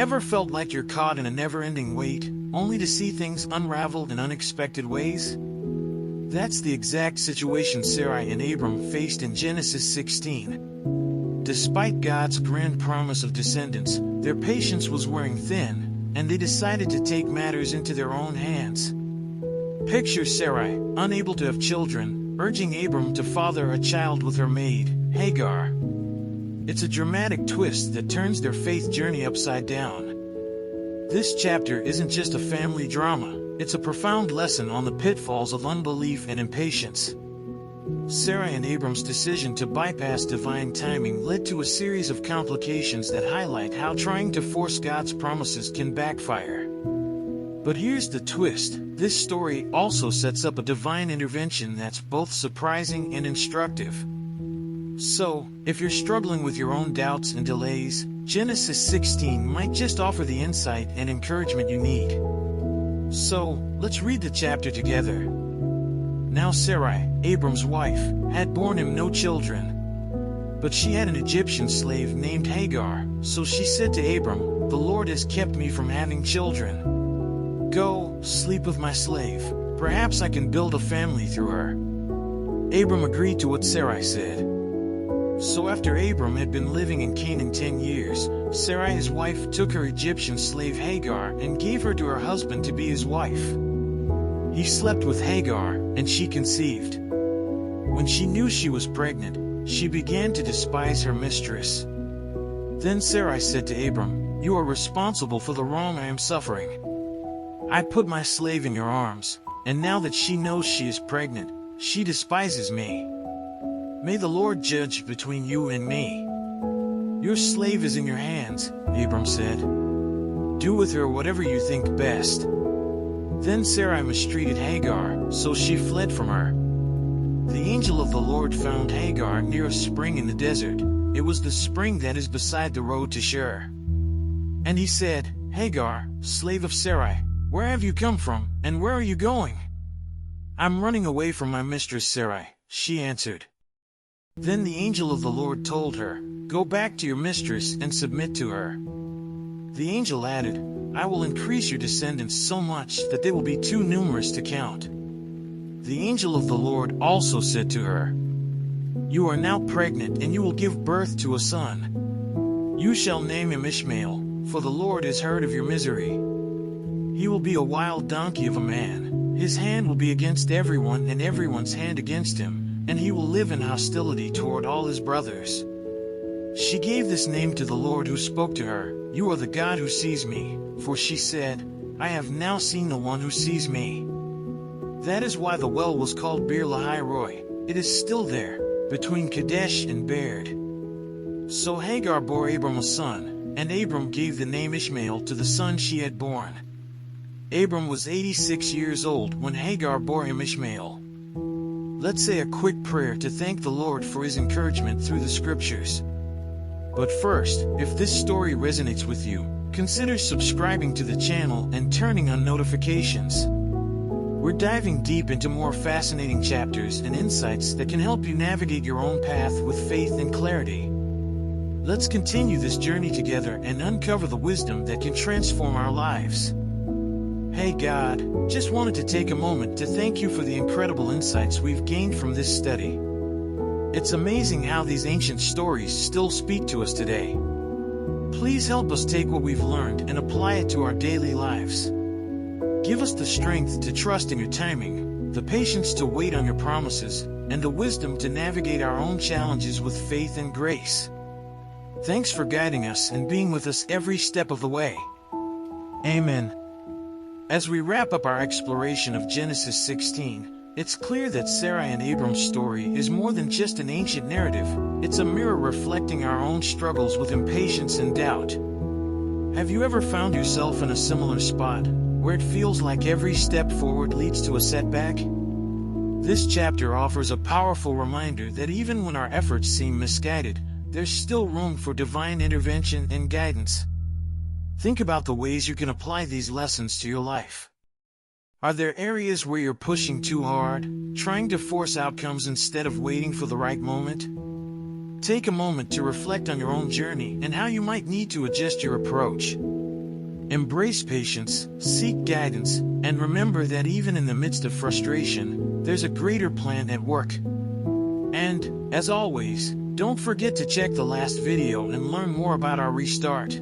Ever felt like you're caught in a never-ending wait, only to see things unravel in unexpected ways? That's the exact situation Sarai and Abram faced in Genesis 16. Despite God's grand promise of descendants, their patience was wearing thin, and they decided to take matters into their own hands. Picture Sarai, unable to have children, urging Abram to father a child with her maid, Hagar. It's a dramatic twist that turns their faith journey upside down. This chapter isn't just a family drama, it's a profound lesson on the pitfalls of unbelief and impatience. Sarai and Abram's decision to bypass divine timing led to a series of complications that highlight how trying to force God's promises can backfire. But here's the twist: this story also sets up a divine intervention that's both surprising and instructive. So, if you're struggling with your own doubts and delays, Genesis 16 might just offer the insight and encouragement you need. So, let's read the chapter together. Now Sarai, Abram's wife, had borne him no children. But she had an Egyptian slave named Hagar, so she said to Abram, "The Lord has kept me from having children. Go, sleep with my slave. Perhaps I can build a family through her." Abram agreed to what Sarai said. So after Abram had been living in Canaan 10 years, Sarai his wife took her Egyptian slave Hagar and gave her to her husband to be his wife. He slept with Hagar, and she conceived. When she knew she was pregnant, she began to despise her mistress. Then Sarai said to Abram, "You are responsible for the wrong I am suffering. I put my slave in your arms, and now that she knows she is pregnant, she despises me. May the Lord judge between you and me." "Your slave is in your hands," Abram said. "Do with her whatever you think best." Then Sarai mistreated Hagar, so she fled from her. The angel of the Lord found Hagar near a spring in the desert. It was the spring that is beside the road to Shur. And he said, "Hagar, slave of Sarai, where have you come from, and where are you going?" "I'm running away from my mistress Sarai," she answered. Then the angel of the Lord told her, "Go back to your mistress and submit to her." The angel added, "I will increase your descendants so much that they will be too numerous to count." The angel of the Lord also said to her, "You are now pregnant and you will give birth to a son. You shall name him Ishmael, for the Lord has heard of your misery. He will be a wild donkey of a man. His hand will be against everyone and everyone's hand against him, and he will live in hostility toward all his brothers." She gave this name to the Lord who spoke to her, "You are the God who sees me," for she said, "I have now seen the one who sees me." That is why the well was called Beer Lahai Roi. It is still there, between Kadesh and Bered. So Hagar bore Abram a son, and Abram gave the name Ishmael to the son she had born. Abram was 86 years old when Hagar bore him Ishmael. Let's say a quick prayer to thank the Lord for his encouragement through the scriptures. But first, if this story resonates with you, consider subscribing to the channel and turning on notifications. We're diving deep into more fascinating chapters and insights that can help you navigate your own path with faith and clarity. Let's continue this journey together and uncover the wisdom that can transform our lives. Hey God, just wanted to take a moment to thank you for the incredible insights we've gained from this study. It's amazing how these ancient stories still speak to us today. Please help us take what we've learned and apply it to our daily lives. Give us the strength to trust in your timing, the patience to wait on your promises, and the wisdom to navigate our own challenges with faith and grace. Thanks for guiding us and being with us every step of the way. Amen. As we wrap up our exploration of Genesis 16, it's clear that Sarai and Abram's story is more than just an ancient narrative. It's a mirror reflecting our own struggles with impatience and doubt. Have you ever found yourself in a similar spot, where it feels like every step forward leads to a setback? This chapter offers a powerful reminder that even when our efforts seem misguided, there's still room for divine intervention and guidance. Think about the ways you can apply these lessons to your life. Are there areas where you're pushing too hard, trying to force outcomes instead of waiting for the right moment? Take a moment to reflect on your own journey and how you might need to adjust your approach. Embrace patience, seek guidance, and remember that even in the midst of frustration, there's a greater plan at work. And, as always, don't forget to check the last video and learn more about our restart.